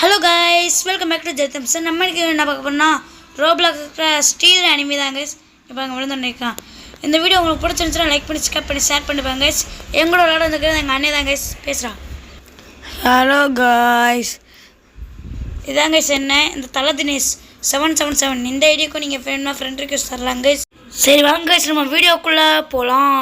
Hello guys, welcome back to Jetham. நம்ம இன்னைக்கு என்ன பார்க்க போறோம்னா Roblox ஸ்டீல் அனிமி தான் guys. இப்போ அங்க வந்து நினைக்கிறேன். இந்த வீடியோ உங்களுக்கு பிடிச்சிருந்தா லைக் பண்ணி சப்ஸ்கிரைப் பண்ணி ஷேர் பண்ணி பாருங்க guys. எங்களோட விளையாட வந்திருக்கிறது எங்க அண்ணே தான் guys பேசுறா. Hello guys. இதான் guys என்ன இந்த தல தினேஷ் 777 இந்த ஐடியாக்கு நீங்க ஃப்ரெண்ட் ரிக்வெஸ்ட் தரலாம் guys. சரி வாங்க guys நம்ம வீடியோக்குள்ள போலாம்.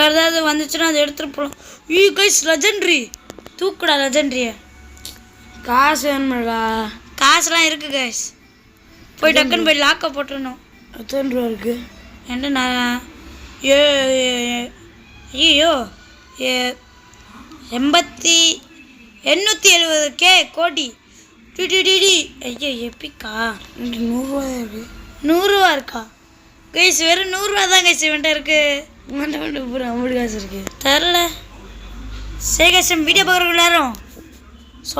ஏதாவது வந்துச்சுன்னா அதை எடுத்துகிட்டு போகலாம். ஈ கைஸ் லெஜெண்ட்ரி தூக்குடா லெஜெண்ட்ரியை. காசு வேணுமாடா? காசுலாம் இருக்குது கைஸ். போய் டக்குன்னு போய் லாக்கை போட்டுருணும். எத்தனை ரூபா இருக்குது? என்ன நான் ஐயோ 870K கோடி டிடிடி. ஐயோ எப்பிக்கா 100 இருக்குது. 100 இருக்கா கைஸ்? வெறும் 100 தான் கைஸ் இவன்ட்ட இருக்குது. பூரா 50 காசு இருக்குது தெரில. சரி கைஸ் வீடியோ பார்க்குறவங்க எல்லாரும்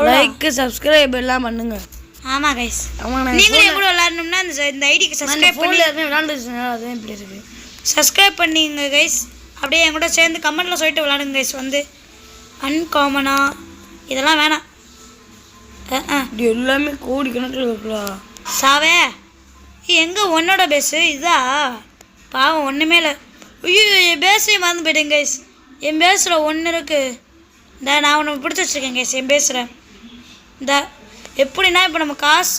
லைக் சப்ஸ்கிரைப் எல்லாம் பண்ணுங்க. ஆமாம் கைஸ் ஆமாம் நீங்களும் என் கூட விளாடணும்னா இந்த ஐடிக்கு சப்ஸ்கிரைப் பண்ணி விளாண்டுச்சுனா அதான் இப்படி இருக்குது. சப்ஸ்கிரைப் பண்ணிங்க கைஸ். அப்படியே என் கூட சேர்ந்து கமெண்ட்டில் சொல்லிட்டு விளாடுங்க கைஸ். வந்து அன்காமனா இதெல்லாம் வேணாம். இது எல்லாமே கோடி கணக்கில் இருக்குல்ல. சாவே எங்கே உன்னோட பேஸு இதா? பாவம் ஒன்றுமே இல்லை. ஐயோ என் பேஸையும் மறந்து போயிட்டேன் கைஸ். என் பேஸில் ஒன்று இருக்குது. இந்த நான் ஒன்று பிடிச்சி வச்சுருக்கேன் கைஸ் என் பேஸில். இந்த எப்படின்னா இப்போ நம்ம காசு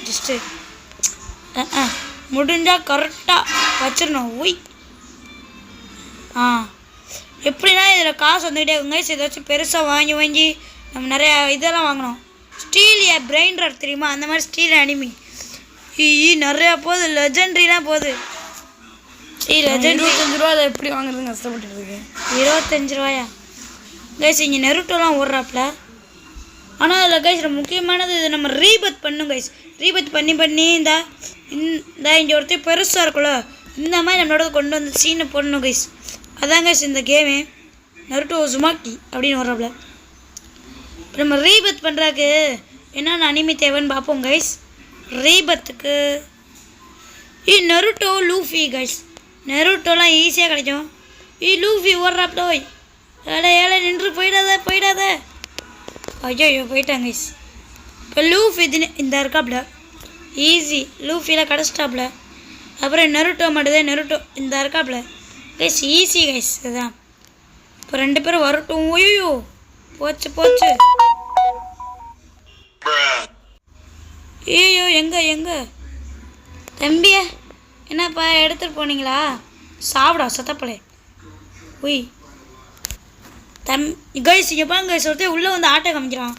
ஜஸ்ட்டு முடிஞ்சால் கரெக்டாக வச்சிடணும். எப்படின்னா இதில் காசு வந்துக்கிட்டே இருக்குங்க கைஸ். ஏதாச்சும் பெருசாக வாங்கி நம்ம நிறையா இதெல்லாம் வாங்கினோம். ஸ்டீல் பிரைண்டர் தெரியுமா? அந்த மாதிரி ஸ்டீல் அனிமி நிறையா போகுது. லெஜெண்ட்ரிலாம் போகுது. 25 ரூபா அதை எப்படி வாங்குறதுன்னு கஷ்டப்பட்டு இருக்கேன். 25 ரூபாயா கைஸ்? இங்கே நெருட்டோலாம் ஓடுறாப்புல. ஆனால் அதில் கைஸ் முக்கியமானது இது நம்ம ரீபத் பண்ணும் கைஸ். ரீபத் பண்ணி இந்த இங்கே ஒருத்தர் பெருசாக இருக்குல்ல இந்த மாதிரி நம்மளோட கொண்டு வந்து சீனை போடணும் கைஸ். அதான் கைஸ் இந்த கேமு நருட்டோ சுமாக்கி அப்படின்னு வர்றாப்புல. நம்ம ரீபத் பண்ணுறாக்கு என்னென்ன அனிமி தேவைன்னு பார்ப்போம் கைஸ். ரீபத்துக்கு நருட்டோ லூஃபி கைஸ். நருட்டோலாம் ஈஸியாக கிடைக்கும். லூஃபி ஓடுறாப்புல. ஏழை நின்று போயிடாத. ஐயோ போயிட்டாங்க கைஸ். இப்போ லூஃபி இந்த இருக்காப்புல ஈஸி. லூஃபியில் கிடச்சிட்டாப்புல. அப்புறம் நருட்டோ மட்டும்தான். நருட்டோ இந்த இருக்காப்புல கைஸ் ஈஸி கைஸ். இதுதான் இப்போ 2 பேரும் வரட்டும். ஐயோ போச்சு. ஐயோ எங்கே தம்பிய என்னப்பா எடுத்துகிட்டு போனீங்களா? சாப்பிடா சத்தப்பலே. கைஸ் இங்கே பாருங்க கைஸ் ஒருத்தர் உள்ளே வந்து ஆட்டோ காமிக்கிறான்.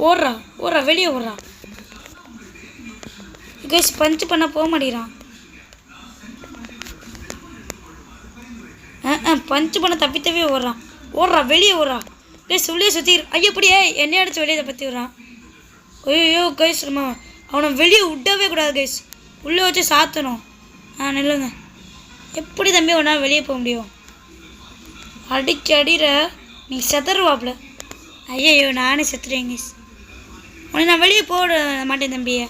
ஓடுறா வெளியே ஓடுறா கைஸ். பஞ்சு பண்ண போக மாட்டேங்கிறான். பஞ்சு பண்ண தப்பி ஓடுறா வெளியே ஓடுறா கைஸ். உள்ளே சுற்றி ஐயப்படியே என்னை அடிச்சு வெளியே பற்றி விடுறான். ஐயோ கைஸ் நம்ம அவனை வெளியே விடவே கூடாது கைஸ். உள்ளே வச்சு சாத்தணும். நில்லுங்க. எப்படி தம்பி ஒன்றா வெளியே போக முடியும்? அடிக்கிற நீ செதறுவாப்புல. ஐயோ நானே செத்துறேன் கைஸ். உன்னை நான் வெளியே போட மாட்டேன் தம்பிய.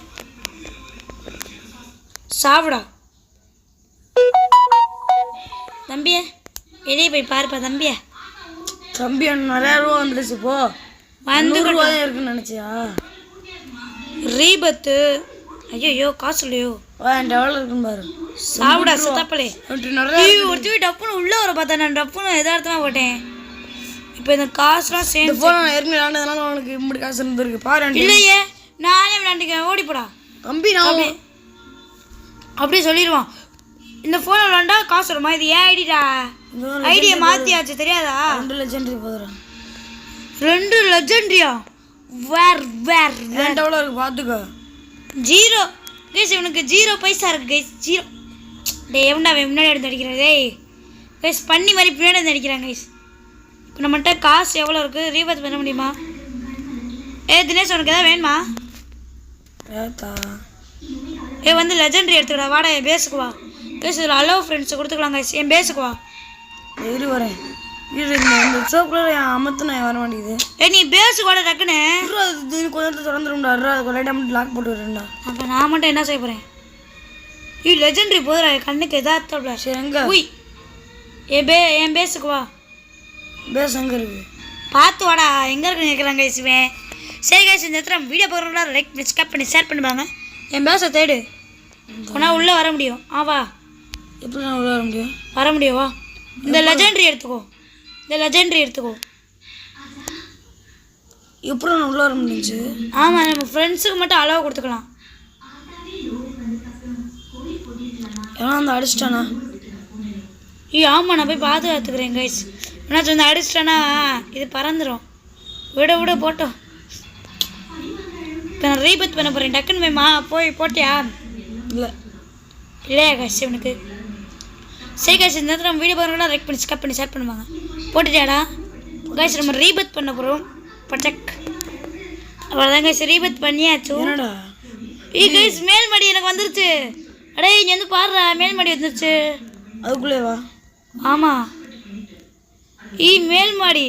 சாப்பிடா தம்பிய. வெளியே போய் பாருப்பா தம்பிய. தம்பி நிறையா ரூபா வந்துடுச்சு. போ வந்து இருக்குன்னு நினச்சியா? ரீபத்து ஐயோ காசு இல்லையோ. எவ்வளோ இருக்குன்னு பாரு. சாப்பிடா சத்தாப்பலே. ஒருத்தர் டப்புன்னு உள்ளே வர பார்த்தா நான் டப்புன்னு எதார்த்தமாக போட்டேன். இப்போ இந்த காசுலாம் சேர்ந்து ஃபோன் ஏற்கனவே விளாண்டதுனால உனக்கு இப்படி காசு இருந்திருக்கு பாரு. இல்லையே நானே விளாண்டுக்கேன். ஓடிப்போடா தம்பி. நான் அப்படியே சொல்லிடுவான். இந்த ஃபோனை விளாண்டா காசு வருமா? இது ஏன் ஐடியா? ஐடியா மாற்றியாச்சு தெரியாதா? 2 லெஜெண்ட்ரி போதும். 2 லெஜெண்ட்ரியா? வேர் எவ்வளோ இருக்கு பார்த்துக்கோ. 0 கைஸ். இவனுக்கு 0 பைசா இருக்கு கைஸ். 0 டே எவன்டா முன்னாடி எடுத்து அடிக்கிறான். கைஸ் பண்ணி மாதிரி பின்னாடி எடுத்து அடிக்கிறாங்க கைஸ். இப்போ நம்மகிட்ட காசு எவ்வளோ இருக்குது? ரீபத் பண்ண முடியுமா? தினேஷ் உனக்கு எதாவது வேணுமா? வந்து லெஜெண்ட்ரி எடுத்துக்கடா. வாடா என் பேஸுக்கு வா கைஸ். இதில் அலோ ஃப்ரெண்ட்ஸை கொடுத்துக்கலாம் கைஸ். என் பேஸுக்கு வா. வரேன். இது இந்த சோப்புல அமர்த்தின வர மாட்டேங்குது. நீ பேசு கூட டக்குன்னு அது கொஞ்சம் திறந்துரும்டா. அது லைட்டாக மட்டும் லாக் போட்டு வரேன்டா. அப்போ நான் மட்டும் என்ன செய்ய போகிறேன்? லெஜெண்டரி போதுடா கண்ணுக்கு எதார்த்தம்ல. சரி எங்க உய் என் பேஸுக்கு வா. பேஸ் எங்கே இருக்கு? பார்த்து வாடா, எங்கே இருக்குன்னு கேட்குறாங்க கைசுவேன். சரி கைஸ், இந்த இடத்துல வீடியோ போடுறோம்னா லைக் சப்ஸ்கிரைப் பண்ணி ஷேர் பண்ணுவாங்க. என் பேஸை தேடு, ஆனால் உள்ளே வர முடியும். வா. எப்படி நான் உள்ள வர முடியும்? வர முடியும் வா. இந்த லெஜெண்டரி எடுத்துக்கோ. எப்படி நான் உள்ள வர முடிஞ்சு? ஆமாம், நம்ம ஃப்ரெண்ட்ஸுக்கு மட்டும் அளவு கொடுத்துக்கலாம். ஏன்னா அந்த அடிச்சிட்டானா? ஆமாம், நான் போய் பாதுகாத்துக்கிறேன் கைஸ். என்னாச்சும் வந்து அடிச்சிட்டானா இது பறந்துடும். விட போட்டோம். இப்போ நான் ரீபத் பண்ண போகிறேன். டக்குன்னு போய் போட்டியா? இல்லையா கைஸ் இவனுக்கு? சரி கைஸ், இந்த நேரத்தில் நம்ம வீடியோ பாருங்கன்னா லைக் பண்ணி சப்ஸ்கிரைப் பண்ணி ஷேர் பண்ணுவாங்க. போட்டுட்டியாடா கைஸ்? நம்ம ரீபத் பண்ண போகிறோம். பட்டக் அவ்வளோதான் கைஸ், ரீபத் பண்ணியாச்சு. என்னடா கைஸ், மேல்மடி எனக்கு வந்துருச்சு. அடே இங்கே வந்து பாடுறா, மேல்மடி வந்துருச்சு. அதுக்குள்ளே வா. ஆமாம், மேல்மாடி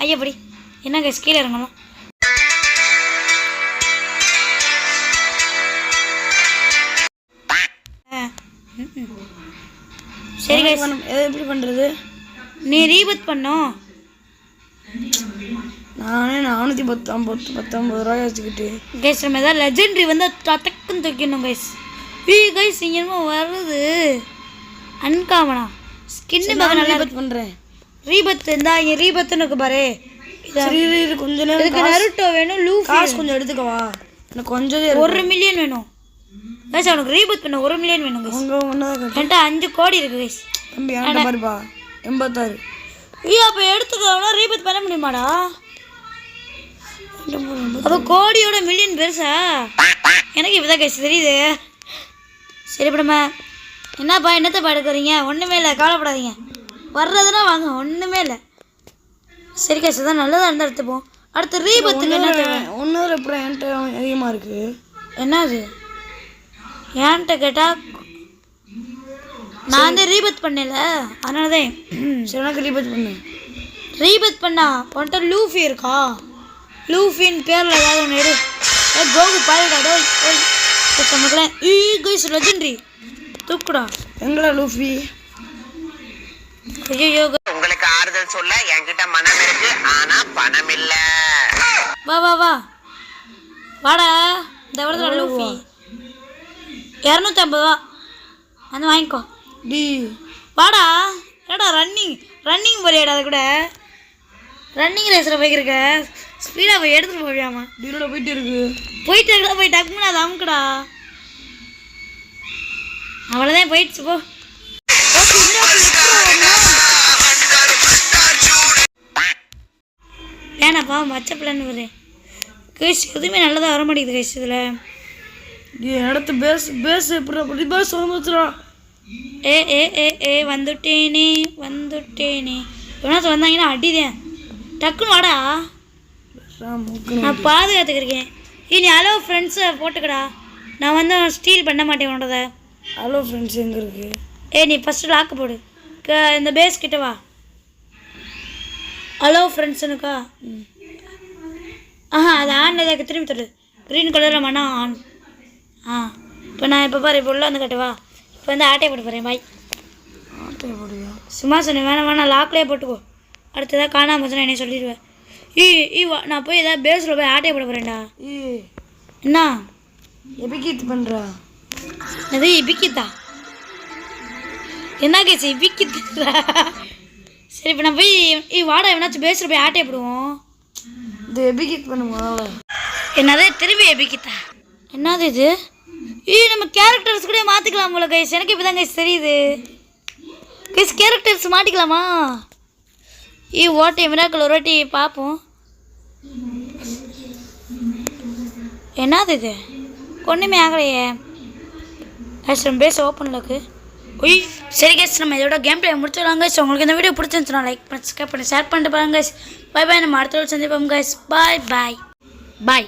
ஐயப்படி. என்ன கைஸ், கீழே இறங்கலாம். சரி கைஸ், எப்படி பண்ணுறது? நீ ரீபத் பண்ணோம். நானே 419 ரூபாய் வச்சுக்கிட்டு கைஸ், நம்ம ஏதாவது லெஜெண்டரி வந்து டக்குன்னு தூக்கிடணும் கைஸ். கைஸ் இங்கே என்னமோ வருது அன்காமனா ஸ்கின்னு பார்க்க நல்லா ரீபத் பண்ணுறேன். ரீபத் இருந்தா இங்கே ரீபத்துன்னு இருக்கு பாரு. கொஞ்சம் நேரம் இதுக்கு நருட்டோ வேணும். காசு கொஞ்சம் எடுத்துக்கவா? எனக்கு கொஞ்சம் 1 மில்லியன் வேணும் கைஸ். அவனுக்கு ரீபத் பண்ண 1 மில்லியன் வேணும் கைஸ். என்கிட்ட 5 கோடி இருக்கு கைஸ். தம்பி என்கிட்ட பாருப்பா 86. அப்போ எடுத்துக்கோனா ரீபத் பண்ண முடியுமாடா? அப்போ கோடியோட மில்லியன் பெருசா? எனக்கு இப்போதான் கைஸ் தெரியுது. சரி படமா என்னப்பா என்னத்தப்பா எடுக்கிறீங்க? ஒன்றுமே இல்லை, கவலைப்படாதீங்க. வர்றதுன்னா வாங்க, ஒன்றுமே இல்லை. சரி கைஸ், தான் நல்லதாக இருந்தால் எடுத்துப்போம். அடுத்து ரீபத்துக்கு என்ன தேவை? ஒன்று எப்படி என்கிட்ட அதிகமாக இருக்குது. என்னது ஏன்ட்ட கேட்டால் நான் வந்து ரீபத் பண்ணல, அதனால தான். சரி எனக்கு ரீபத் பண்ணு. ரீபத் பண்ணா உன்ட்ட லூஃபி இருக்கா? லூஃபின்னு பேரில் ஏதாவது ஒன்று எடு. கோகு பாருடா. நமக்குலாம் கைஸ் லெஜெண்டரி தூக்குடா. எங்கடா லூஃபி? ஐயோ, உங்களுக்கு ஆறுதல் சொல்ல என்கிட்ட மனம் இருக்கு, ஆனா பணம் இல்ல. வா வாடா. இந்த இடத்துல லூஃபி 250 ரூபா வந்து வாங்கிக்கோ. வாடா. ஏடா ரன்னிங் போறியாடா? அது கூட ரன்னிங் ரேஸில் போய்க்கிருக்க. ஸ்பீடாக போய் எடுத்துகிட்டு போவியாமா? டீலோட போயிட்டு இருக்கா? போய் டக்குன்னு அது அமுக்குடா. அவ்வளோதான், போயிடுச்சு போ. ஏன்னாப்பா மச்ச பிள்ளைன்னு வருது கைஸ். எதுவுமே நல்லதாக வர மாட்டேங்குது கைஸ். இதில் இடத்து பேஸ் எப்படி பேஸ் வந்துச்சுடா. வந்துட்டேனே. எவ்வளோ வந்தாங்கன்னா அடிதேன். டக்குன்னு வாடா, நான் பாதுகாத்துக்கிறேன். நீ ஹலோ ஃப்ரெண்ட்ஸை போட்டுக்கடா. நான் வந்து ஸ்டீல் பண்ண மாட்டேன் உன்னோட. ஹலோ ஃப்ரெண்ட்ஸ் எங்கே இருக்கு? நீ ஃபஸ்ட்டு லாக்கு போடு. இந்த பேஸ் கிட்ட வா. ஹலோ ஃப்ரெண்ட்ஸுனுக்கா? அது ஆன் இதாக்கு திரும்பி தரு. க்ரீன் கலரில் மண்ணா ஆன். இப்போ நான் இப்போ பாரு, இப்போ உள்ள வந்து கட்டுவா. இப்போ வந்து ஆட்டையை போட்டு போகிறேன். பாய். ஆட்டையை போடுவியா? சும்மா சொன்னேன், வேணாம் லாக்லேயே போட்டுக்கோ. அடுத்ததாக காணாமல் போச்சுன்னா என்ன சொல்லிடுவேன். நான் போய் ஏதாவது பேஸில் போய் ஆட்டையை போட போகிறேன்டா. என்ன எபிக்கித் பண்ணுறா? அது இபிக்கித்தா? என்ன கேச்சு இபிக்கித்தா? சரி, இப்போ நான் போய் வாடா எவனாச்சும் பேஸில் போய் ஆட்டையை போடுவோம். இது எபிக்கித் பண்ணுமா? என்னது திரும்பி எபிக்கித்தா? என்னது இது? நம்ம கேரக்டர்ஸ் கூட மாற்றிக்கலாம் போல கைஸ். எனக்கு இப்போ தான் கைஸ் தெரியுது கைஸ். கேரக்டர்ஸ் மாட்டிக்கலாமா? ஓட்டை மிராக்கள் ஒரு வாட்டி பார்ப்போம். என்னது இது? ஒன்றுமே ஆகலையே கைஸ். நம்ம பேஸ் ஓப்பனில் இருக்கு. சரி கைஸ், நம்ம இதோட கேம் பிளே முடிச்சிடலாம் கைஸ். உங்களுக்கு இந்த வீடியோ பிடிச்சிருந்துச்சுன்னா லைக் பண்ணி சப்ஸ்கிரைப் பண்ணி ஷேர் பண்ணிட்டு பாருங்க கைஸ். பை. நம்ம அடுத்த வீடியோ சந்திப்போம் கைஸ். பாய்.